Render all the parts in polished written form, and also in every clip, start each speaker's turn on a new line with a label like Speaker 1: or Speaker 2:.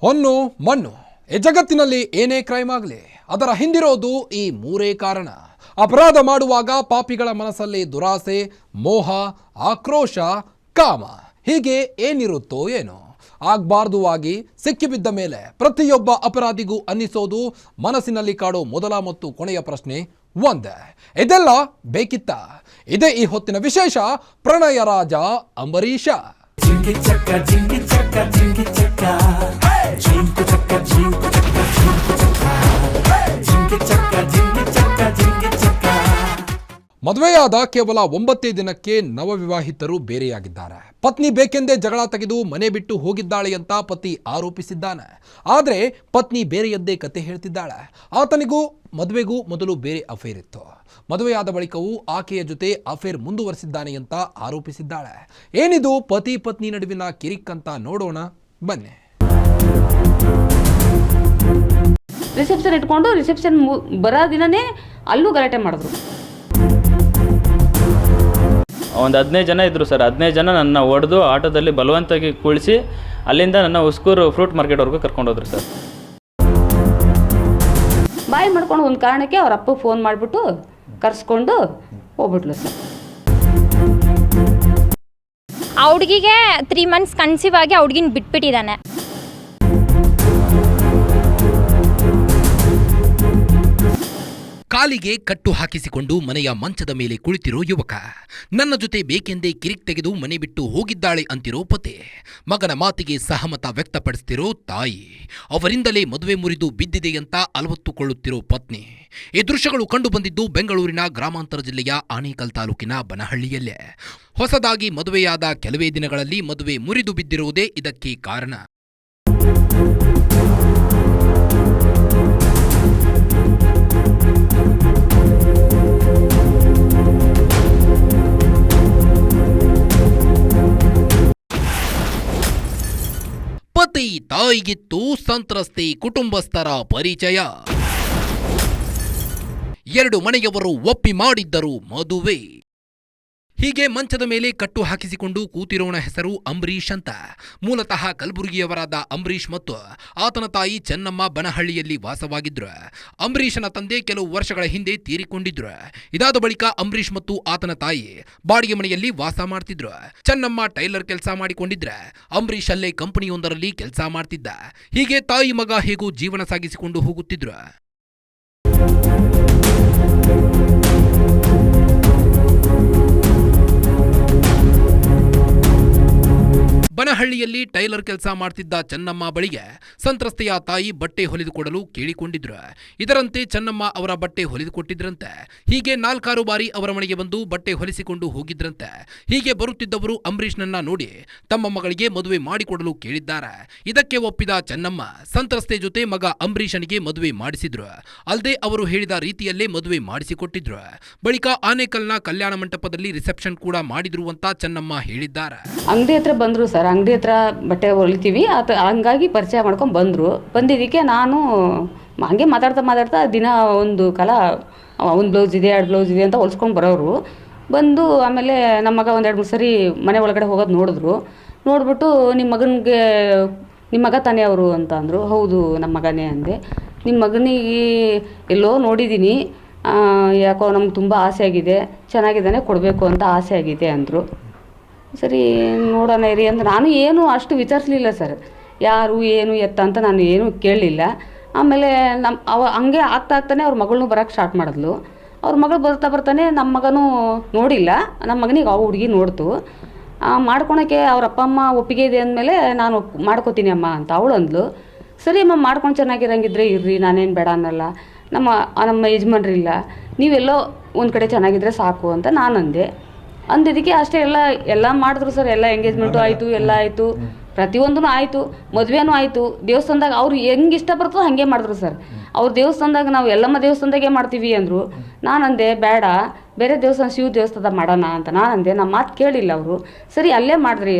Speaker 1: ಹೊನ್ನು ಮಣ್ಣು ಈ ಜಗತ್ತಿನಲ್ಲಿ ಏನೇ ಕ್ರೈಮ್ ಆಗಲಿ ಅದರ ಹಿಂದಿರೋದು ಈ ಮೂರೇ ಕಾರಣ. ಅಪರಾಧ ಮಾಡುವಾಗ ಪಾಪಿಗಳ ಮನಸ್ಸಲ್ಲಿ ದುರಾಸೆ, ಮೋಹ, ಆಕ್ರೋಶ, ಕಾಮ ಹೀಗೆ ಏನಿರುತ್ತೋ ಏನೋ. ಆಗಬಾರ್ದು ಆಗಿ ಸಿಕ್ಕಿಬಿದ್ದ ಮೇಲೆ ಪ್ರತಿಯೊಬ್ಬ ಅಪರಾಧಿಗೂ ಅನ್ನಿಸೋದು ಮನಸ್ಸಿನಲ್ಲಿ ಕಾಡೋ ಮೊದಲ ಮತ್ತು ಕೊನೆಯ ಪ್ರಶ್ನೆ ಒಂದೇ, ಇದೆಲ್ಲ ಬೇಕಿತ್ತ? ಇದೇ ಈ ಹೊತ್ತಿನ ವಿಶೇಷ ಪ್ರಣಯ ರಾಜ ಅಂಬರೀಷ. ಮದುವೆಯಾದ ಕೇವಲ 9 ದಿನಕ್ಕೆ ನವವಿವಾಹಿತರು ಬೇರೆಯಾಗಿದ್ದಾರೆ. ಪತ್ನಿ ಬೇಕೆಂದೇ ಜಗಳ ತೆಗೆದು ಮನೆ ಬಿಟ್ಟು ಹೋಗಿದ್ದಾಳೆ ಅಂತ ಪತಿ ಆರೋಪಿಸಿದ್ದಾನೆ. ಆದರೆ ಪತ್ನಿ ಬೇರೆಯದ್ದೇ ಕತೆ ಹೇಳ್ತಿದ್ದಾಳೆ. ಆತನಿಗೂ ಮದುವೆಗೂ ಮೊದಲು ಬೇರೆ ಅಫೇರ್ ಇತ್ತು. ಮದುವೆಯಾದ ಬಳಿಕವೂ ಆಕೆಯ ಜೊತೆ ಅಫೇರ್ ಮುಂದುವರೆಸಿದ್ದಾನೆ ಅಂತ ಆರೋಪಿಸಿದ್ದಾಳೆ. ಏನಿದು ಪತಿ ಪತ್ನಿ ನಡುವಿನ ಕಿರಿಕ್ ಅಂತ ನೋಡೋಣ ಬನ್ನಿ.
Speaker 2: ರಿಸೆಪ್ಷನ್ ಇಟ್ಕೊಂಡು ರಿಸೆಪ್ಷನ್ ಬರೋ ದಿನನೇ ಅಲ್ಲೂ ಗಲಾಟೆ ಮಾಡಿದ್ರು.
Speaker 3: ಒಂದು 15 ಜನ ಇದ್ದರು ಸರ್. 15 ಜನ ನನ್ನ ಹೊಡೆದು ಆಟೋದಲ್ಲಿ ಬಲವಂತವಾಗಿ ಕುಳಿಸಿ ಅಲ್ಲಿಂದ ನನ್ನ ಉಸ್ಕೂರು ಫ್ರೂಟ್ ಮಾರ್ಕೆಟ್ವರೆಗೂ ಕರ್ಕೊಂಡೋದ್ರು ಸರ್.
Speaker 2: ಬಾಯಿ ಮಾಡ್ಕೊಂಡು ಒಂದು ಕಾರಣಕ್ಕೆ ಅವ್ರ ಅಪ್ಪ ಫೋನ್ ಮಾಡಿಬಿಟ್ಟು ಕರ್ಸ್ಕೊಂಡು ಹೋಗ್ಬಿಟ್ಲು ಸರ್.
Speaker 4: ಆ ಹುಡುಗಿಗೆ 3 ಮಂತ್ಸ್ ಕನ್ಸೀವ್ ಆಗಿ ಆ ಹುಡುಗಿನ ಬಿಟ್ಬಿಟ್ಟಿದ್ದಾನೆ.
Speaker 1: ಕಾಲಿಗೆ ಕಟ್ಟು ಹಾಕಿಸಿಕೊಂಡು ಮನೆಯ ಮಂಚದ ಮೇಲೆ ಕುಳಿತಿರೋ ಯುವಕ, ನನ್ನ ಜೊತೆ ಬೇಕೆಂದೇ ಕಿರಿಕ್ ತೆಗೆದು ಮನೆ ಬಿಟ್ಟು ಹೋಗಿದ್ದಾಳೆ ಅಂತಿರೋ ಪತಿ, ಮಗನ ಮಾತಿಗೆ ಸಹಮತ ವ್ಯಕ್ತಪಡಿಸ್ತಿರೋ ತಾಯಿ, ಅವರಿಂದಲೇ ಮದುವೆ ಮುರಿದು ಬಿದ್ದಿದೆ ಅಂತ ಅಲವತ್ತುಕೊಳ್ಳುತ್ತಿರೋ ಪತ್ನಿ. ಈ ದೃಶ್ಯಗಳು ಕಂಡು ಬಂದಿದ್ದು ಬೆಂಗಳೂರಿನ ಗ್ರಾಮಾಂತರ ಜಿಲ್ಲೆಯ ಆನೇಕಲ್ ತಾಲೂಕಿನ ಬನಹಳ್ಳಿಯಲ್ಲೇ. ಹೊಸದಾಗಿ ಮದುವೆಯಾದ ಕೆಲವೇ ದಿನಗಳಲ್ಲಿ ಮದುವೆ ಮುರಿದು ಬಿದ್ದಿರುವುದೇ ಇದಕ್ಕೆ ಕಾರಣ. ಪತಿ ತಾಯಿಗಿತ್ತು ಸಂತ್ರಸ್ತೆ ಕುಟುಂಬಸ್ಥರ ಪರಿಚಯ. 2 ಮನೆಯವರು ಒಪ್ಪಿ ಮಾಡಿದ್ದರು ಮದುವೆ. ಹೀಗೆ ಮಂಚದ ಮೇಲೆ ಕಟ್ಟು ಹಾಕಿಸಿಕೊಂಡು ಕೂತಿರೋಣ ಹೆಸರು ಅಂಬರೀಷ್ ಅಂತ. ಮೂಲತಃ ಕಲಬುರಗಿಯವರಾದ ಅಂಬರೀಷ್ ಮತ್ತು ಆತನ ತಾಯಿ ಚೆನ್ನಮ್ಮ ಬನಹಳ್ಳಿಯಲ್ಲಿ ವಾಸವಾಗಿದ್ರು. ಅಂಬರೀಷನ ತಂದೆ ಕೆಲವು ವರ್ಷಗಳ ಹಿಂದೆ ತೀರಿಕೊಂಡಿದ್ರು. ಇದಾದ ಬಳಿಕ ಅಂಬರೀಷ್ ಮತ್ತು ಆತನ ತಾಯಿ ಬಾಡಿಗೆ ಮನೆಯಲ್ಲಿ ವಾಸ ಮಾಡ್ತಿದ್ರು. ಚೆನ್ನಮ್ಮ ಟೈಲರ್ ಕೆಲಸ ಮಾಡಿಕೊಂಡಿದ್ರೆ, ಅಂಬರೀಷ್ ಅಲ್ಲೇ ಕಂಪನಿಯೊಂದರಲ್ಲಿ ಕೆಲಸ ಮಾಡ್ತಿದ್ದ. ಹೀಗೆ ತಾಯಿ ಮಗ ಹೇಗೂ ಜೀವನ ಸಾಗಿಸಿಕೊಂಡು ಹೋಗುತ್ತಿದ್ರು. ಬನಹಳ್ಳಿಯಲ್ಲಿ ಟೈಲರ್ ಕೆಲಸ ಮಾಡ್ತಿದ್ದ ಚೆನ್ನಮ್ಮ ಬಳಿಗೆ ಸಂತ್ರಸ್ತೆಯ ತಾಯಿ ಬಟ್ಟೆ ಹೊಲಿದುಕೊಡಲು ಕೇಳಿಕೊಂಡಿದ್ರು. ಇದರಂತೆ ಚೆನ್ನಮ್ಮ ಅವರ ಬಟ್ಟೆ ಹೊಲಿದುಕೊಟ್ಟಿದ್ರಂತೆ. ಹೀಗೆ 4 ಬಾರಿ ಅವರ ಮನೆಗೆ ಬಂದು ಬಟ್ಟೆ ಹೊಲಿಸಿಕೊಂಡು ಹೋಗಿದ್ರಂತೆ. ಹೀಗೆ ಬರುತ್ತಿದ್ದವರು ಅಂಬರೀಷ್ನನ್ನ ನೋಡಿ ತಮ್ಮ ಮಗಳಿಗೆ ಮದುವೆ ಮಾಡಿಕೊಡಲು ಕೇಳಿದ್ದಾರೆ. ಇದಕ್ಕೆ ಒಪ್ಪಿದ ಚೆನ್ನಮ್ಮ ಸಂತ್ರಸ್ತೆ ಜೊತೆ ಮಗ ಅಂಬರೀಷನಿಗೆ ಮದುವೆ ಮಾಡಿಸಿದ್ರು. ಅಲ್ಲದೆ ಅವರು ಹೇಳಿದ ರೀತಿಯಲ್ಲೇ ಮದುವೆ ಮಾಡಿಸಿಕೊಟ್ಟಿದ್ರು. ಬಳಿಕ ಆನೇಕಲ್ನ ಕಲ್ಯಾಣ ಮಂಟಪದಲ್ಲಿ ರಿಸೆಪ್ಷನ್ ಕೂಡ ಮಾಡಿದ್ರು ಅಂತ ಚೆನ್ನಮ್ಮ ಹೇಳಿದ್ದಾರೆ.
Speaker 2: ಅಂಗಡಿ ಹತ್ರ ಬಂದರು ಸರ್. ಅಂಗಡಿ ಹತ್ರ ಬಟ್ಟೆ ಹೊಲಿತೀವಿ ಹಂಗಾಗಿ ಪರಿಚಯ ಮಾಡ್ಕೊಂಡು ಬಂದಿದ್ದಕ್ಕೆ ನಾನು ಹಂಗೆ ಮಾತಾಡ್ತಾ ದಿನ ಒಂದು ಕಾಲ ಒಂದು ಬ್ಲೌಸ್ ಇದೆ 2 ಬ್ಲೌಸ್ ಇದೆ ಅಂತ ಹೊಲ್ಸ್ಕೊಂಡು ಬರೋರು. ಬಂದು ಆಮೇಲೆ ನಮ್ಮ ಮಗ 1-2-3 ಸರಿ ಮನೆ ಒಳಗಡೆ ಹೋಗೋದು ನೋಡ್ಬಿಟ್ಟು ನಿಮ್ಮ ಮಗ ತಾನೇ ಅವರು ಅಂತ ಅಂದರು. ಹೌದು ನಮ್ಮ ಮಗನೇ ಅಂದೆ. ನಿಮ್ಮ ಮಗನಿಗೆ ಎಲ್ಲೋ ನೋಡಿದ್ದೀನಿ, ಯಾಕೋ ನಮ್ಗೆ ತುಂಬ ಆಸೆ ಆಗಿದೆ, ಚೆನ್ನಾಗಿದ್ದಾನೆ, ಕೊಡಬೇಕು ಅಂತ ಆಸೆ ಆಗಿದೆ ಅಂದರು. ಸರಿ ನೋಡೋಣ ಇರಿ ಅಂತ ನಾನು ಏನು ಅಷ್ಟು ವಿಚಾರಿಸಲಿಲ್ಲ ಸರ್. ಯಾರು ಏನು ಎತ್ತ ಅಂತ ನಾನು ಏನು ಕೇಳಲಿಲ್ಲ. ಆಮೇಲೆ ಹಂಗೆ ಆಗ್ತಾನೆ ಅವ್ರ ಮಗಳನ್ನೂ ಬರೋಕ್ಕೆ ಸ್ಟಾರ್ಟ್ ಮಾಡಿದ್ಲು. ಅವ್ರ ಮಗಳು ಬರ್ತಾನೆ ನಮ್ಮ ಮಗನೂ ನೋಡಿಲ್ಲ. ನಮ್ಮ ಮಗನಿಗೆ ಹುಡುಗಿ ನೋಡ್ತು. ಮಾಡ್ಕೊಳಕ್ಕೆ ಅವ್ರ ಅಪ್ಪ ಅಮ್ಮ ಒಪ್ಪಿಗೆ ಇದೆ ಅಂದಮೇಲೆ ನಾನು ಮಾಡ್ಕೋತೀನಿ ಅಮ್ಮ ಅಂತ ಅವಳು ಅಂದ್ಲು. ಸರಿ ಅಮ್ಮ, ಮಾಡ್ಕೊಂಡು ಚೆನ್ನಾಗಿರಂಗಿದ್ರೆ ಇರ್ರಿ, ನಾನೇನು ಬೇಡ ಅನ್ನಲ್ಲ. ನಮ್ಮ ಯಜಮಾನ್ರಿಲ್ಲ, ನೀವೆಲ್ಲೋ ಒಂದು ಕಡೆ ಚೆನ್ನಾಗಿದ್ರೆ ಸಾಕು ಅಂತ ನಾನು ಅಂದಿದ್ದಕ್ಕೆ ಅಷ್ಟೇ. ಎಲ್ಲ ಮಾಡಿದ್ರು ಸರ್. ಎಲ್ಲ ಎಂಗೇಜ್ಮೆಂಟು ಆಯಿತು, ಎಲ್ಲ ಆಯಿತು, ಪ್ರತಿಯೊಂದೂ ಆಯಿತು, ಮದುವೆನೂ ಆಯಿತು. ದೇವಸ್ಥಾನದಾಗ ಅವ್ರು ಹೆಂಗೆ ಇಷ್ಟ ಬರ್ತದೋ ಹಾಗೆ ಮಾಡಿದ್ರು ಸರ್. ಅವ್ರ ದೇವಸ್ಥಾನದಾಗ ನಾವು ಎಲ್ಲಮ್ಮ ದೇವಸ್ಥಾನದಾಗೆ ಮಾಡ್ತೀವಿ ಅಂದರು. ನಾನಂದೆ ಬೇಡ, ಬೇರೆ ದೇವಸ್ಥಾನ ಶಿವ ದೇವಸ್ಥಾನದಾಗ ಮಾಡೋಣ ಅಂತ ನಾನಂದೆ. ನಮ್ಮ ಮಾತು ಕೇಳಿಲ್ಲ ಅವರು. ಸರಿ ಅಲ್ಲೇ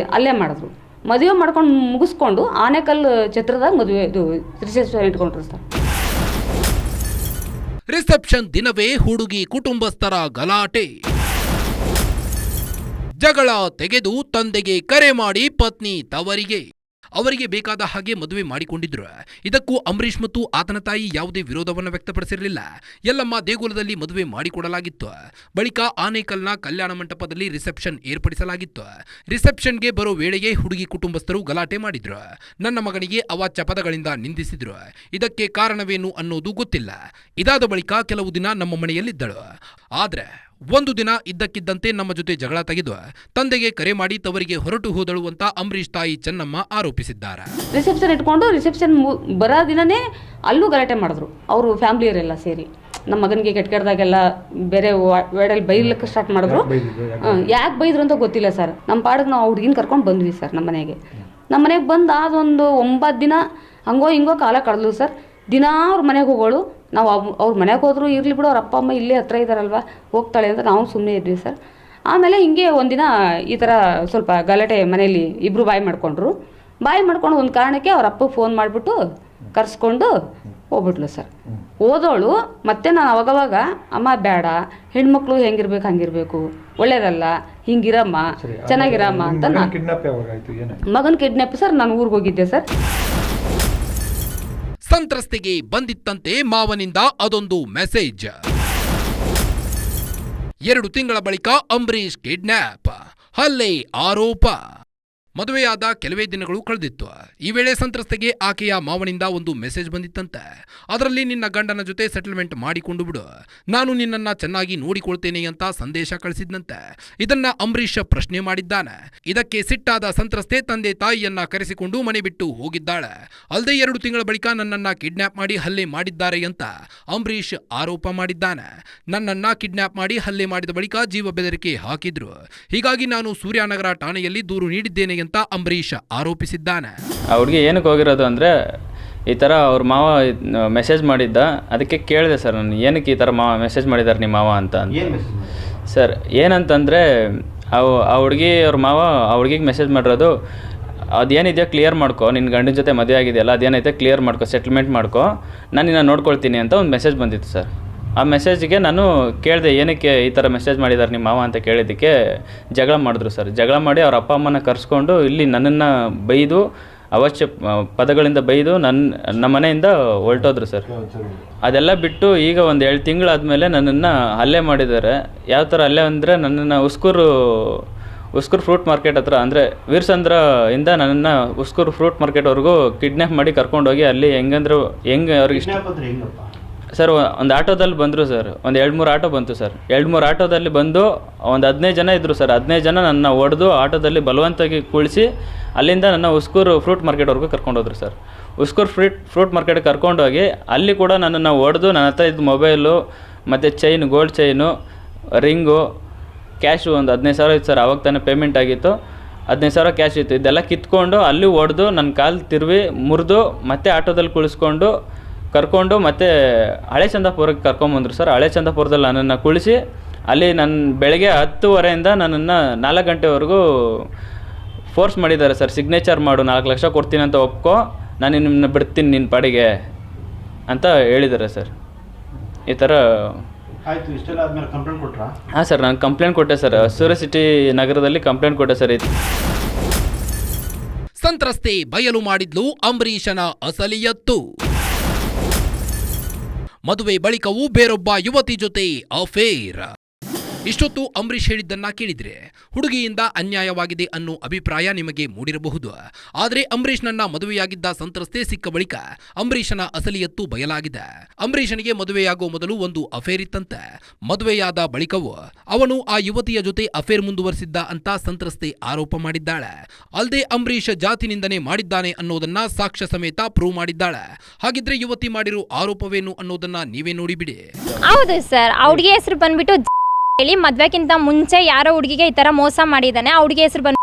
Speaker 2: ಮಾಡಿದ್ರು. ಮದುವೆ ಮಾಡ್ಕೊಂಡು ಮುಗಿಸ್ಕೊಂಡು ಆನೇಕಲ್ ಛತ್ರದಾಗ ಮದುವೆ ರಿಸೆಪ್ಷನ್ ಇಟ್ಕೊಂಡ್ರು ಸರ್.
Speaker 1: ರಿಸೆಪ್ಷನ್ ದಿನವೇ ಹುಡುಗಿ ಕುಟುಂಬಸ್ಥರ ಗಲಾಟೆ. ಜಗಳ ತೆಗೆದು ತಂದೆಗೆ ಕರೆ ಮಾಡಿ ಪತ್ನಿ ತವರಿಗೆ. ಅವರಿಗೆ ಬೇಕಾದ ಹಾಗೆ ಮದುವೆ ಮಾಡಿಕೊಂಡಿದ್ರು. ಇದಕ್ಕೂ ಅಂಬರೀಷ್ ಮತ್ತು ಆತನ ತಾಯಿ ಯಾವುದೇ ವಿರೋಧವನ್ನು ವ್ಯಕ್ತಪಡಿಸಿರಲಿಲ್ಲ. ಯಲ್ಲಮ್ಮ ದೇಗುಲದಲ್ಲಿ ಮದುವೆ ಮಾಡಿಕೊಡಲಾಗಿತ್ತು. ಬಳಿಕ ಆನೇಕಲ್ನ ಕಲ್ಯಾಣ ಮಂಟಪದಲ್ಲಿ ರಿಸೆಪ್ಷನ್ ಏರ್ಪಡಿಸಲಾಗಿತ್ತು. ರಿಸೆಪ್ಷನ್ಗೆ ಬರೋ ವೇಳೆಗೆ ಹುಡುಗಿ ಕುಟುಂಬಸ್ಥರು ಗಲಾಟೆ ಮಾಡಿದ್ರು. ನನ್ನ ಮಗನಿಗೆ ಅವಾಚ್ಯ ಪದಗಳಿಂದ ನಿಂದಿಸಿದ್ರು. ಇದಕ್ಕೆ ಕಾರಣವೇನು ಅನ್ನೋದು ಗೊತ್ತಿಲ್ಲ. ಇದಾದ ಬಳಿಕ ಕೆಲವು ದಿನ ನಮ್ಮ ಮನೆಯಲ್ಲಿದ್ದಳು. ಆದ್ರೆ ಒಂದು ದಿನ ಇದ್ದಕ್ಕಿದ್ದಂತೆ ನಮ್ಮ ಜೊತೆ ಜಗಳ ತೆಗೆದು ತಂದೆಗೆ ಕರೆ ಮಾಡಿ ತವರಿಗೆ ಹೊರಟು ಹೋದಳು ಅಂತ ಅಂಬರೀಷ್ ತಾಯಿ ಚೆನ್ನಮ್ಮ ಆರೋಪಿಸಿದ್ದಾರೆ.
Speaker 2: ರಿಸೆಪ್ಷನ್ ಇಟ್ಕೊಂಡು ರಿಸೆಪ್ಷನ್ ಬರೋ ದಿನನೇ ಅಲ್ಲೂ ಗಲಾಟೆ ಮಾಡಿದ್ರು ಅವರು ಫ್ಯಾಮಿಲಿಯವರೆಲ್ಲ ಸೇರಿ. ನಮ್ಮ ಮಗನಿಗೆ ಕೆಟ್ಟದಾಗೆಲ್ಲ ಬೇರೆ ವರ್ಡಲ್ಲಿ ಬೈಲಿಕ್ಕೆ ಸ್ಟಾರ್ಟ್ ಮಾಡಿದ್ರು. ಯಾಕೆ ಬೈದ್ರು ಅಂತ ಗೊತ್ತಿಲ್ಲ ಸರ್. ನಮ್ಮ ಪಾಡಿಗೆ ನಾವು ಹುಡುಗಿನ ಕರ್ಕೊಂಡು ಬಂದ್ವಿ ಸರ್ ನಮ್ಮ ಮನೆಗೆ. ನಮ್ಮ ಮನೆಗೆ ಬಂದು ಅದೊಂದು 9 ದಿನ ಹಂಗೋ ಹಿಂಗೋ ಕಾಲ ಕಳೆದ್ಲು ಸರ್. ದಿನ ಅವ್ರ ಮನೆಗೆ ಹೋಗೋಳು. ನಾವು ಅವ್ರ ಮನೆಗೆ ಹೋದ್ರು ಇರಲಿ ಬಿಡು, ಅವ್ರ ಅಪ್ಪ ಅಮ್ಮ ಇಲ್ಲೇ ಹತ್ರ ಇದ್ದಾರಲ್ವ, ಹೋಗ್ತಾಳೆ ಅಂತ ನಾವು ಸುಮ್ಮನೆ ಇದ್ವಿ ಸರ್. ಆಮೇಲೆ ಹಿಂಗೆ ಒಂದಿನ ಈ ಥರ ಸ್ವಲ್ಪ ಗಲಾಟೆ ಮನೆಯಲ್ಲಿ ಇಬ್ಬರು ಬಾಯಿ ಮಾಡ್ಕೊಂಡು ಒಂದು ಕಾರಣಕ್ಕೆ ಅವ್ರ ಅಪ್ಪಗೆ ಫೋನ್ ಮಾಡಿಬಿಟ್ಟು ಕರೆಸ್ಕೊಂಡು ಹೋಗ್ಬಿಟ್ಲು ಸರ್. ಹೋದವಳು ಮತ್ತೆ ನಾನು ಅವಾಗವಾಗ ಅಮ್ಮ ಬೇಡ, ಹೆಣ್ಮಕ್ಳು ಹೆಂಗಿರ್ಬೇಕು ಹಂಗಿರ್ಬೇಕು, ಒಳ್ಳೇದಲ್ಲ, ಹಿಂಗಿರಮ್ಮ, ಚೆನ್ನಾಗಿರಮ್ಮ ಅಂತ ಮಗನ ಕಿಡ್ನಾಪ್ ಸರ್. ನಾನು ಊರಿಗೆ ಹೋಗಿದ್ದೆ ಸರ್.
Speaker 1: ಸಂತ್ರಸ್ತೆಗೆ ಬಂದಿತ್ತಂತೆ ಮಾವನಿಂದ ಅದೊಂದು ಮೆಸೇಜ್. 2 ತಿಂಗಳ ಬಳಿಕ ಅಂಬರೀಷ್ ಕಿಡ್ನಾಪ್, ಹಲ್ಲೆ ಆರೋಪ. ಮದುವೆಯಾದ ಕೆಲವೇ ದಿನಗಳು ಕಳೆದಿತ್ತು. ಈ ವೇಳೆ ಸಂತ್ರಸ್ತೆಗೆ ಆಕೆಯ ಮಾವನಿಂದ ಒಂದು ಮೆಸೇಜ್ ಬಂದಿತ್ತಂತೆ. ಅದರಲ್ಲಿ ನಿನ್ನ ಗಂಡನ ಜೊತೆ ಸೆಟಲ್ಮೆಂಟ್ ಮಾಡಿಕೊಂಡು ಬಿಡು, ನಾನು ನಿನ್ನನ್ನ ಚೆನ್ನಾಗಿ ನೋಡಿಕೊಳ್ತೇನೆ ಅಂತ ಸಂದೇಶ ಕಳಿಸಿದ್ದಂತೆ. ಇದನ್ನ ಅಂಬರೀಷ್ ಪ್ರಶ್ನೆ ಮಾಡಿದ್ದಾನೆ. ಇದಕ್ಕೆ ಸಿಟ್ಟಾದ ಸಂತ್ರಸ್ತೆ ತಂದೆ ತಾಯಿಯನ್ನ ಕರೆಸಿಕೊಂಡು ಮನೆ ಬಿಟ್ಟು ಹೋಗಿದ್ದಾಳೆ. ಅಲ್ಲದೆ 2 ತಿಂಗಳ ಬಳಿಕ ನನ್ನನ್ನ ಕಿಡ್ನಾಪ್ ಮಾಡಿ ಹಲ್ಲೆ ಮಾಡಿದ್ದಾರೆ ಅಂತ ಅಂಬರೀಷ್ ಆರೋಪ ಮಾಡಿದ್ದಾನೆ. ನನ್ನನ್ನ ಕಿಡ್ನಾಪ್ ಮಾಡಿ ಹಲ್ಲೆ ಮಾಡಿದ ಬಳಿಕ ಜೀವ ಬೆದರಿಕೆ ಹಾಕಿದ್ರು. ಹೀಗಾಗಿ ನಾನು ಸೂರ್ಯನಗರ ಠಾಣೆಯಲ್ಲಿ ದೂರು ನೀಡಿದ್ದೇನೆ ಅಂತ ಅಂಬರೀಷ್ ಆರೋಪಿಸಿದ್ದಾನೆ.
Speaker 3: ಆ ಹುಡುಗಿ ಏನಕ್ಕೆ ಹೋಗಿರೋದು ಅಂದರೆ, ಈ ಥರ ಅವ್ರ ಮಾವ ಮೆಸೇಜ್ ಮಾಡಿದ್ದ. ಅದಕ್ಕೆ ಕೇಳಿದೆ ಸರ್ ನಾನು, ಏನಕ್ಕೆ ಈ ಥರ ಮೆಸೇಜ್ ಮಾಡಿದ್ದಾರೆ ನಿಮ್ಮ ಮಾವ ಅಂತ. ಸರ್ ಏನಂತಂದರೆ, ಆ ಹುಡುಗಿ ಅವ್ರ ಮಾವ ಆ ಹುಡುಗಿಗೆ ಮೆಸೇಜ್ ಮಾಡಿರೋದು, ಅದೇನಿದೆಯೋ ಕ್ಲಿಯರ್ ಮಾಡ್ಕೊ, ನಿನ್ನ ಗಂಡನ ಜೊತೆ ಮದುವೆ ಆಗಿದೆಯಲ್ಲ, ಅದೇನೈತೆ ಕ್ಲಿಯರ್ ಮಾಡ್ಕೊ, ಸೆಟಲ್ಮೆಂಟ್ ಮಾಡ್ಕೊ, ನಾನು ನಿನ್ನ ನೋಡ್ಕೊಳ್ತೀನಿ ಅಂತ ಒಂದು ಮೆಸೇಜ್ ಬಂದಿತ್ತು ಸರ್. ಆ ಮೆಸೇಜ್ಗೆ ನಾನು ಕೇಳಿದೆ, ಏನಕ್ಕೆ ಈ ಥರ ಮೆಸೇಜ್ ಮಾಡಿದ್ದಾರೆ ನಿಮ್ಮ ಮಾವ ಅಂತ ಕೇಳಿದ್ದಕ್ಕೆ ಜಗಳ ಮಾಡಿದ್ರು ಸರ್. ಜಗಳ ಮಾಡಿ ಅವ್ರ ಅಪ್ಪ ಅಮ್ಮನ ಕರೆಸ್ಕೊಂಡು ಇಲ್ಲಿ ನನ್ನನ್ನು ಬೈದು, ಅವಶ್ಯ ಪದಗಳಿಂದ ಬೈದು ನಮ್ಮ ಮನೆಯಿಂದ ಹೊರಟೋದ್ರು ಸರ್. ಅದೆಲ್ಲ ಬಿಟ್ಟು ಈಗ ಒಂದು 7 ತಿಂಗಳಾದಮೇಲೆ ನನ್ನನ್ನು ಹಲ್ಲೆ ಮಾಡಿದ್ದಾರೆ. ಯಾವ ಥರ ಹಲ್ಲೆ ಅಂದರೆ, ನನ್ನನ್ನು ಉಸ್ಕೂರು ಫ್ರೂಟ್ ಮಾರ್ಕೆಟ್ ಹತ್ರ, ಅಂದರೆ ವೀರಸಂದ್ರ ಇಂದ ನನ್ನನ್ನು ಉಸ್ಕೂರು ಫ್ರೂಟ್ ಮಾರ್ಕೆಟ್ವರೆಗೂ ಕಿಡ್ನ್ಯಾಪ್ ಮಾಡಿ ಕರ್ಕೊಂಡೋಗಿ ಅಲ್ಲಿ ಹೆಂಗೆ ಅವ್ರಿಗೆ ಸರ್ ಒಂದು ಆಟೋದಲ್ಲಿ ಬಂದರು ಸರ್. ಒಂದು 2-3 ಆಟೋ ಬಂತು ಸರ್. 2-3 ಆಟೋದಲ್ಲಿ ಬಂದು ಒಂದು 15 ಜನ ಇದ್ದರು ಸರ್. 15 ಜನ ನನ್ನ ಹೊಡೆದು ಆಟೋದಲ್ಲಿ ಬಲವಂತವಾಗಿ ಕುಳಿಸಿ ಅಲ್ಲಿಂದ ನನ್ನ Huskur fruit ಮಾರ್ಕೆಟ್ವರೆಗೂ ಕರ್ಕೊಂಡೋದ್ರು sir. Huskur fruit ಮಾರ್ಕೆಟ್ಗೆ ಕರ್ಕೊಂಡೋಗಿ ಅಲ್ಲಿ ಕೂಡ ನನ್ನನ್ನು ಹೊಡೆದು, ನನ್ನ ಹತ್ರ ಇದ್ದ ಮೊಬೈಲು ಮತ್ತು chain, gold chain, ring, cash ಒಂದು 15,000 ಇತ್ತು ಸರ್. ಆವಾಗ ತಾನೇ ಪೇಮೆಂಟ್ ಆಗಿತ್ತು. 15,000 ಕ್ಯಾಶ್ ಇತ್ತು. ಇದೆಲ್ಲ ಕಿತ್ಕೊಂಡು ಅಲ್ಲಿ ಹೊಡೆದು ನನ್ನ ಕಾಲು ತಿರುವಿ ಮುರಿದು ಮತ್ತೆ ಆಟೋದಲ್ಲಿ ಕುಳಿಸ್ಕೊಂಡು ಕರ್ಕೊಂಡು ಮತ್ತೆ ಹಳೆ ಚಂದಾಪುರಕ್ಕೆ ಕರ್ಕೊಂಬಂದರು ಸರ್. ಹಳೆ ಚಂದಾಪುರದಲ್ಲಿ ನನ್ನನ್ನು ಕುಳಿಸಿ ಅಲ್ಲಿ ಬೆಳಗ್ಗೆ 10:30 ನನ್ನನ್ನು 4 ಗಂಟೆವರೆಗೂ ಫೋರ್ಸ್ ಮಾಡಿದ್ದಾರೆ ಸರ್. ಸಿಗ್ನೇಚರ್ ಮಾಡು, 4 ಲಕ್ಷ ಕೊಡ್ತೀನಿ ಅಂತ ಒಪ್ಕೊ, ನಾನು ನಿಮ್ಮನ್ನ ಬಿಡ್ತೀನಿ ನಿನ್ನ ಪಾಡಿಗೆ ಅಂತ ಹೇಳಿದ್ದಾರೆ ಸರ್. ಈ ಥರ
Speaker 5: ಆಯಿತು. ಇಷ್ಟೆಲ್ಲ ಆದಮೇಲೆ ಕಂಪ್ಲೇಂಟ್ ಕೊಟ್ರಾ?
Speaker 3: ಹಾಂ ಸರ್, ನಾನು ಕಂಪ್ಲೇಂಟ್ ಕೊಟ್ಟೆ ಸರ್. ಸೂರ್ಯ ಸಿಟಿ ನಗರದಲ್ಲಿ ಕಂಪ್ಲೇಂಟ್ ಕೊಟ್ಟೆ ಸರ್.
Speaker 1: ಸಂತ್ರಸ್ತೆ ಬಯಲು ಮಾಡಿದ್ಲು ಅಂಬರೀಷನ ಅಸಲಿಯತ್ತು. ಮದುವೆ ಬಳಿಕವೂ ಬೇರೊಬ್ಬ ಯುವತಿ ಜೊತೆ ಅಫೇರ್. ಇಷ್ಟೊತ್ತು ಅಂಬರೀಷ್ ಹೇಳಿದ್ದನ್ನ ಕೇಳಿದ್ರೆ ಹುಡುಗಿಯಿಂದ ಅನ್ಯಾಯವಾಗಿದೆ ಅನ್ನೋ ಅಭಿಪ್ರಾಯ ನಿಮಗೆ ಮೂಡಿರಬಹುದು. ಆದರೆ ಅಂಬರೀಷ್ನನ್ನ ಮದುವೆಯಾಗಿದ್ದ ಸಂತ್ರಸ್ತೆ ಸಿಕ್ಕ ಬಳಿಕ ಅಂಬರೀಷನ ಅಸಲಿಯತ್ತು ಬಯಲಾಗಿದೆ. ಅಂಬರೀಷನಿಗೆ ಮದುವೆಯಾಗೋ ಮೊದಲು ಒಂದು ಅಫೇರ್ ಇತ್ತಂತೆ. ಮದುವೆಯಾದ ಬಳಿಕವೂ ಅವನು ಆ ಯುವತಿಯ ಜೊತೆ ಅಫೇರ್ ಮುಂದುವರಿಸಿದ್ದ ಅಂತ ಸಂತ್ರಸ್ತೆ ಆರೋಪ ಮಾಡಿದ್ದಾಳೆ. ಅಲ್ಲದೆ ಅಂಬರೀಷ್ ಜಾತಿ ನಿಂದನೆ ಮಾಡಿದ್ದಾನೆ ಅನ್ನೋದನ್ನ ಸಾಕ್ಷ್ಯ ಸಮೇತ ಪ್ರೂವ್ ಮಾಡಿದ್ದಾಳೆ. ಹಾಗಿದ್ರೆ ಯುವತಿ ಮಾಡಿರೋ ಆರೋಪವೇನು ಅನ್ನೋದನ್ನ ನೀವೇ ನೋಡಿಬಿಡಿ.
Speaker 4: ಹೌದು ಸರ್, ಆ ಹುಡುಗಿ ಹೆಸರು ಬಂದ್ಬಿಟ್ಟು ಹೇಳಿ ಮದ್ವೆಕ್ಕಿಂತ ಮುಂಚೆ ಯಾರೋ ಹುಡುಗಿಗೆ ಈ ಥರ ಮೋಸ ಮಾಡಿದ್ದಾನೆ. ಆ ಹುಡುಗಿ ಹೆಸರು ಬಂದು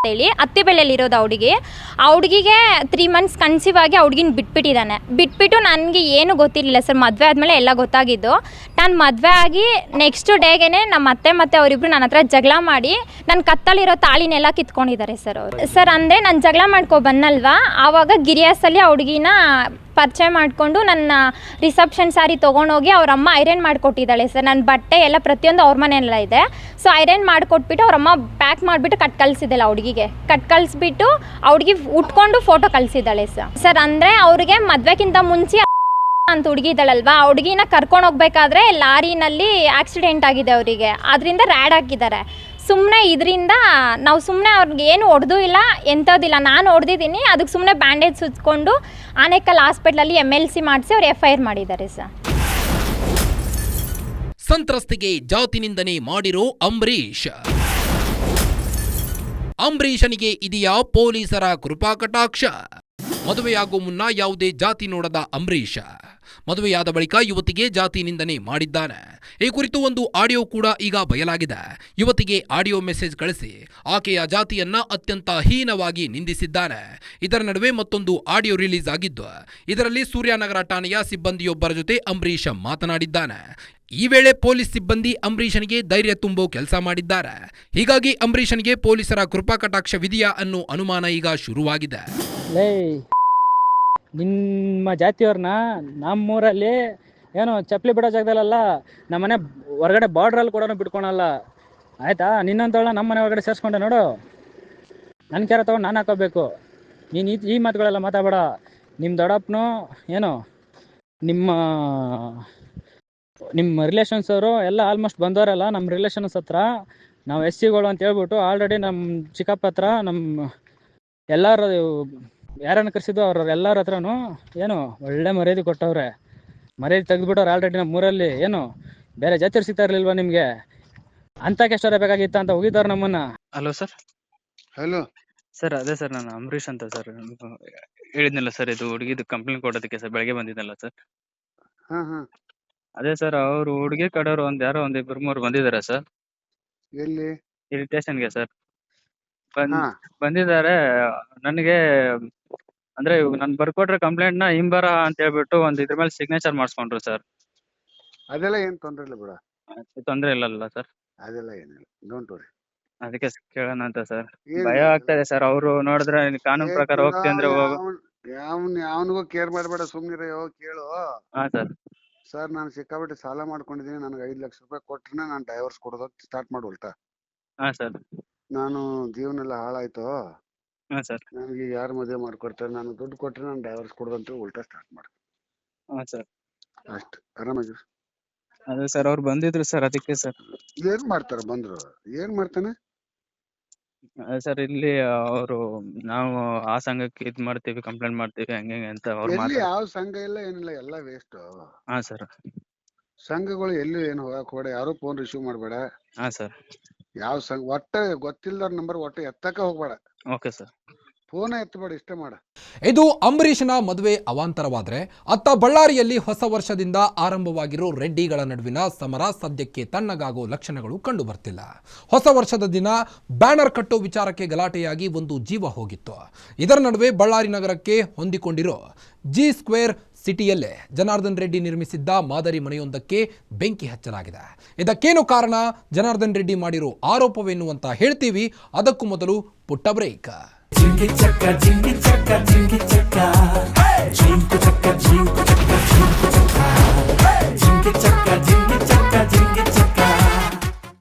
Speaker 4: ಹೇಳಿ ಅತ್ತಿಬೆಲೆಯಲ್ಲಿರೋದು. ಆ ಹುಡುಗಿಗೆ 3 ಮಂತ್ಸ್ ಕನ್ಸೀವ್ ಆಗಿ ಆ ಹುಡುಗಿನ ಬಿಟ್ಬಿಟ್ಟು ನನಗೆ ಏನು ಗೊತ್ತಿರಲಿಲ್ಲ ಸರ್. ಮದುವೆ ಆದಮೇಲೆ ಎಲ್ಲ ಗೊತ್ತಾಗಿದ್ದು. ನಾನು ಮದುವೆ ಆಗಿ ನೆಕ್ಸ್ಟ್ ಡೇಗೇನೆ ನಮ್ಮ ಅತ್ತೆ ಮತ್ತು ಅವರಿಬ್ರು ನನ್ನ ಹತ್ರ ಜಗಳ ಮಾಡಿ ನನ್ನ ಕತ್ತಲಿರೋ ತಾಳಿನೆಲ್ಲ ಕಿತ್ಕೊಂಡಿದ್ದಾರೆ ಸರ್ ಅವರು. ಸರ್ ಅಂದರೆ ನಾನು ಜಗಳ ಮಾಡ್ಕೊ ಬನ್ನಲ್ವಾ, ಆವಾಗ ಗಿರಿಯಾಸಲ್ಲಿ ಆ ಹುಡುಗಿನ ಪರಿಚಯ ಮಾಡಿಕೊಂಡು ನನ್ನ ರಿಸೆಪ್ಷನ್ ಸ್ಯಾರಿ ತೊಗೊಂಡೋಗಿ ಅವ್ರ ಅಮ್ಮ ಐರನ್ ಮಾಡಿಕೊಟ್ಟಿದ್ದಾಳೆ ಸರ್. ನನ್ನ ಬಟ್ಟೆ ಎಲ್ಲ ಪ್ರತಿಯೊಂದು ಅವ್ರ ಮನೆಯಲ್ಲ ಇದೆ. ಸೊ ಐರನ್ ಮಾಡಿಕೊಟ್ಬಿಟ್ಟು ಅವ್ರಮ್ಮ ಪ್ಯಾಕ್ ಮಾಡಿಬಿಟ್ಟು ಕಟ್ ಕಳಿಸಿದ್ದಲ್ಲ ಹುಡುಗಿಗೆ. ಕಟ್ ಕಳಿಸ್ಬಿಟ್ಟು ಹುಡುಗಿ ಉಟ್ಕೊಂಡು ಫೋಟೋ ಕಳಿಸಿದ್ದಾಳೆ ಸರ್. ಅಂದರೆ ಅವ್ರಿಗೆ ಮದುವೆಗಿಂತ ಮುಂಚೆ ಅಂತ ಹುಡುಗಿ ಇದ್ದಾಳಲ್ವಾ, ಆ ಹುಡುಗಿನ ಕರ್ಕೊಂಡು ಹೋಗ್ಬೇಕಾದ್ರೆ ಲಾರಿನಲ್ಲಿ ಆಕ್ಸಿಡೆಂಟ್ ಆಗಿದೆ ಅವರಿಗೆ, ಅದರಿಂದ ರ್ಯಾಡ್ ಹಾಕಿದ್ದಾರೆ. ಸುಮ್ಮನೆ ಇದರಿಂದ ನಾವು ಸುಮ್ಮನೆ ಅವ್ರಿಗೆ ಏನು ಹೊಡೆದೂ ಇಲ್ಲ, ಎಂಥದ್ದಿಲ್ಲ. ನಾನು ಹೊಡೆದಿದ್ದೀನಿ, ಅದಕ್ಕೆ ಸುಮ್ಮನೆ ಬ್ಯಾಂಡೇಜ್ ಸುತ್ಕೊಂಡು ಆನೇಕಲ್ ಹಾಸ್ಪಿಟ್ಲಲ್ಲಿ MLC ಮಾಡಿಸಿ ಅವ್ರು FIR ಮಾಡಿದ್ದಾರೆ ಸರ್.
Speaker 1: ಸಂತ್ರಸ್ತೆಗೆ ಜಾತಿ ನಿಂದನೆ ಮಾಡಿರೋ ಅಂಬರೀಷ್. ಅಂಬರೀಷನಿಗೆ ಇದೆಯಾ ಪೊಲೀಸರ ಕೃಪಾ ಕಟಾಕ್ಷ? ಮದುವೆಯಾಗುವ ಮುನ್ನ ಯಾವುದೇ ಜಾತಿ ನೋಡದ ಅಂಬರೀಷ್ ಮದುವೆಯಾದ ಬಳಿಕ ಯುವತಿಗೆ ಜಾತಿ ನಿಂದನೆ ಮಾಡಿದ್ದಾನೆ. ಈ ಕುರಿತು ಒಂದು ಆಡಿಯೋ ಕೂಡ ಈಗ ಬಯಲಾಗಿದೆ. ಯುವತಿಗೆ ಆಡಿಯೋ ಮೆಸೇಜ್ ಕಳಿಸಿ ಆಕೆಯ ಜಾತಿಯನ್ನ ಅತ್ಯಂತ ಹೀನವಾಗಿ ನಿಂದಿಸಿದ್ದಾನೆ. ಇದರ ನಡುವೆ ಮತ್ತೊಂದು ಆಡಿಯೋ ರಿಲೀಸ್ ಆಗಿದ್ದು, ಇದರಲ್ಲಿ ಸೂರ್ಯನಗರ ಠಾಣೆಯ ಸಿಬ್ಬಂದಿಯೊಬ್ಬರ ಜೊತೆ ಅಂಬರೀಷ್ ಮಾತನಾಡಿದ್ದಾನೆ. ಈ ವೇಳೆ ಪೊಲೀಸ್ ಸಿಬ್ಬಂದಿ ಅಂಬರೀಷನಿಗೆ ಧೈರ್ಯ ತುಂಬೋ ಕೆಲಸ ಮಾಡಿದ್ದಾರೆ. ಹೀಗಾಗಿ ಅಂಬರೀಷನಿಗೆ ಪೊಲೀಸರ ಕೃಪಾ ಕಟಾಕ್ಷವಿದೆಯಾ ಅನ್ನೋ ಅನುಮಾನ ಈಗ ಶುರುವಾಗಿದೆ.
Speaker 6: ನಿಮ್ಮ ಜಾತಿಯವ್ರನ್ನ ನಮ್ಮೂರಲ್ಲಿ ಏನು ಚಪ್ಪಲಿ ಬಿಡೋ ಜಾಗದಲ್ಲ, ನಮ್ಮನೆ ಹೊರಗಡೆ ಬಾರ್ಡ್ರಲ್ಲಿ ಕೂಡ ಬಿಟ್ಕೊಳಲ್ಲ ಆಯಿತಾ. ನಿನ್ನಂತವಳ ನಮ್ಮ ಮನೆ ಒಳಗಡೆ ಸೇರಿಸ್ಕೊಂಡೆ ನೋಡು, ನನ್ನ ಕೆರೆ ತೊಗೊಂಡು ನಾನು ಹಾಕೋಬೇಕು. ನೀನು ಈ ಮಾತುಗಳೆಲ್ಲ ಮಾತಾಡಬೇಡ. ನಿಮ್ಮ ದೊಡ್ಡಪ್ಪನು ಏನು ನಿಮ್ಮ ರಿಲೇಷನ್ಸ್ ಅವರು ಎಲ್ಲ ಆಲ್ಮೋಸ್ಟ್ ಬಂದವರಲ್ಲ ನಮ್ಮ ರಿಲೇಷನ್ಸ್ ಹತ್ರ. ನಾವು SCಗಳು ಅಂತ ಹೇಳ್ಬಿಟ್ಟು ಆಲ್ರೆಡಿ ನಮ್ಮ ಚಿಕ್ಕಪ್ಪ ಹತ್ರ ನಮ್ಮ ಎಲ್ಲರೂ ಯಾರನ್ನು ಕರೆಸಿದ್ದು ಅವ್ರ ಎಲ್ಲರ ಹತ್ರನೂ ಏನು ಒಳ್ಳೆ ಮರ್ಯಾದೆ ಕೊಟ್ಟವ್ರೆ. ಮರ್ಯಾದೆ ತೆಗೆದುಬಿಟ್ಟವ್ರೆ ಆಲ್ರೆಡಿ ನಮ್ಮ ಊರಲ್ಲಿ. ಏನು ಬೇರೆ ಜಾತಿಯವ್ರು ಸಿಗ್ತಾ ಇರಲಿಲ್ವಾ ನಿಮಗೆ? ಅಂತ ಕೆಷ್ಟರ ಬೇಕಾಗಿತ್ತ ಅಂತ ಹೋಗಿದ್ದಾರೆ ನಮ್ಮನ್ನ.
Speaker 3: Hello sir.
Speaker 5: ಹಲೋ
Speaker 3: ಸರ್ ಅದೇ ಸರ್, ನಾನು ಅಂಬರೀಷ್ ಅಂತ ಸರ್. ಹೇಳಿದ್ನಲ್ಲ ಸರ್, ಇದು ಹುಡುಗಿದು ಕಂಪ್ಲೇಂಟ್ ಕೊಡೋದಕ್ಕೆ ಸರ್ ಬೆಳಗ್ಗೆ ಬಂದಿದ್ದಲ್ಲ ಸರ್.
Speaker 5: ಹಾ ಹಾ
Speaker 3: ಅದೇ ಸರ್, ಅವರು ಹುಡುಗಿ ಕಡೆಯವರು ಯಾರೋ ಒಂದು ಇಬ್ಬರು ಮೂರು ಬಂದಿದ್ದಾರೆ ಸರ್
Speaker 5: ಎಲ್ಲಿ?
Speaker 3: ಇಲ್ಲಿ ಸ್ಟೇಷನ್ಗೆ ಸರ್.
Speaker 5: ಹಾ
Speaker 3: ಬಂದಿದ್ದಾರೆ. ನನಗೆ ಅಂದ್ರೆ ನಾನು ಬರ್ಕೊಟ್ರೆ ಕಂಪ್ಲೇಂಟ್ ನ ಹಿಂಬರ ಅಂತ ಹೇಳ್ಬಿಟ್ಟು ಒಂದು ಇದ್ರ ಮೇಲೆ ಸಿಗ್ನೇಚರ್ ಮಾಡಿಸ್ಕೊಂಡ್ರು ಸರ್.
Speaker 5: ಅದೆಲ್ಲ ಏನ್ ತೊಂದ್ರೆ ಇಲ್ಲ ಬಿಡ,
Speaker 3: ತೊಂದ್ರೆ ಇಲ್ಲಲ್ಲ ಸರ್?
Speaker 5: ಅದೆಲ್ಲ ಏನಿಲ್ಲ, ಡೋಂಟ್ ವರಿ.
Speaker 3: ಅದಕ್ಕೆ ಕೇಳೋಣ ಅಂತ ಸರ್. ಭಯ ಆಗ್ತಾ ಇದೆ ಸರ್. ಅವರು ನೋಡಿದ್ರೆ ಕಾನೂನು ಪ್ರಕಾರ ಹೋಗ್ತಿ ಅಂದ್ರೆ ಹೋಗು.
Speaker 5: ಯಾವನಿಗೂ ಕೇರ್ ಮಾಡಬೇಡ, ಸುಮ್ನಿರೋ. ಕೇಳು
Speaker 3: ಹಾ ಸರ್.
Speaker 5: ಸರ್, ನಾನು ಸಿಕ್ಕಾಬಿಟ್ಟು ಸಾಲ ಮಾಡ್ಕೊಂಡಿದ್ದೀನಿ. ನನಗೆ 5 ಲಕ್ಷ ರೂಪಾಯಿ ಕೊಟ್ರೆ ನಾನು ಡೈವರ್ಸ್ ಕೊಡೋದಕ್ಕೆ ಸ್ಟಾರ್ಟ್ ಮಾಡು ಉಲ್ಟಾ.
Speaker 3: ಹಾ ಸರ್.
Speaker 5: ನಾನು ಜೀವನ ಎಲ್ಲ ಹಾಳಾಯ್ತು,
Speaker 3: ಹಾ ಸರ್.
Speaker 5: ನನಗೆ ಯಾರು ಮದುವೆ ಮಾಡ್ಕೊಡ್ತಾರೆ, ನಾನು ದುಡ್ಡು ಕೊಟ್ರೆ ನಾನು ಡೈವರ್ಸ್ ಕೊಡೋದಂತ ಉಲ್ಟಾ ಸ್ಟಾರ್ಟ್ ಮಾಡು
Speaker 3: ಹಾ ಸರ್.
Speaker 5: ಅಷ್ಟು ಆರಾಮಾಗಿ.
Speaker 3: ಅದೇ ಸರ್, ಅವ್ರು ಬಂದಿದ್ರು ಸರ್, ಅದಕ್ಕೆ ಸರ್.
Speaker 5: ಏನ್ ಮಾಡ್ತಾರ ಬಂದ್ರು? ಏನ್ ಮಾಡ್ತಾನೆ?
Speaker 3: ಅದೇ ಸರ್, ಇಲ್ಲಿ ಅವರು ನಾವು ಆ ಸಂಘಕ್ಕೆ ಇದ್ ಮಾಡ್ತೀವಿ, ಕಂಪ್ಲೇಂಟ್ ಮಾಡ್ತೀವಿ, ಹಂಗೆ ಅಂತ ಅವ್ರು
Speaker 5: ಎಲ್ಲಿ ಯಾವ ಸಂಘ ಇಲ್ಲ ಏನಿಲ್ಲ, ಎಲ್ಲ ವೇಸ್ಟ್.
Speaker 3: ಹಾ ಸರ್.
Speaker 5: ಸಂಘಗಳು ಎಲ್ಲಿ ಏನು ಹೋಗಕ್ ಹೋಗಬೇಡ, ಯಾರು ಫೋನ್ ರಿಸೀವ್ ಮಾಡ್ಬೇಡ.
Speaker 3: ಹಾ ಸರ್.
Speaker 5: ಯಾವ ಸಂಘ ಒಟ್ಟ ಗೊತ್ತಿಲ್ಲದವ್ರ ನಂಬರ್ ಒಟ್ಟ ಎತ್ತಕ ಹೋಗ್ಬೇಡ,
Speaker 3: ಓಕೆ ಸರ್.
Speaker 5: ಫೋನ್ ಎತ್ತಬೇಡ, ಇಷ್ಟೇ ಮಾಡ.
Speaker 1: ಇದು ಅಂಬರೀಷನ ಮದುವೆ ಅವಾಂತರವಾದರೆ, ಅತ್ತ ಬಳ್ಳಾರಿಯಲ್ಲಿ ಹೊಸ ವರ್ಷದಿಂದ ಆರಂಭವಾಗಿರೋ ರೆಡ್ಡಿಗಳ ನಡುವಿನ ಸಮರ ಸದ್ಯಕ್ಕೆ ತಣ್ಣಗಾಗೋ ಲಕ್ಷಣಗಳು ಕಂಡು ಬರ್ತಿಲ್ಲ. ಹೊಸ ವರ್ಷದ ದಿನ ಬ್ಯಾನರ್ ಕಟ್ಟೋ ವಿಚಾರಕ್ಕೆ ಗಲಾಟೆಯಾಗಿ ಒಂದು ಜೀವ ಹೋಗಿತ್ತು. ಇದರ ನಡುವೆ ಬಳ್ಳಾರಿ ನಗರಕ್ಕೆ ಹೊಂದಿಕೊಂಡಿರೋ G² ಸಿಟಿಯಲ್ಲೇ ಜನಾರ್ದನ್ ರೆಡ್ಡಿ ನಿರ್ಮಿಸಿದ್ದ ಮಾದರಿ ಮನೆಯೊಂದಕ್ಕೆ ಬೆಂಕಿ ಹಚ್ಚಲಾಗಿದೆ. ಇದಕ್ಕೇನು ಕಾರಣ, ಜನಾರ್ದನ್ ರೆಡ್ಡಿ ಮಾಡಿರೋ ಆರೋಪವೇನು ಅಂತ ಹೇಳ್ತೀವಿ. ಅದಕ್ಕೂ ಮೊದಲು ಪುಟ್ಟ ಬ್ರೇಕ್.
Speaker 7: ಜಿಂಗಿ ಚಕ್ಕ ಜಿಂಗಿ ಚಕ್ಕ ಜಿಂಗಿ ಚಕ್ಕ ಜಿಂಕು ಚಕ್ಕ ಜಿಂಕು ಚಕ್ಕ ಜಿಂಕು ಚಕ್ಕ ಜಿಂಗಿ ಚಕ್ಕ ಜಿಂಗಿ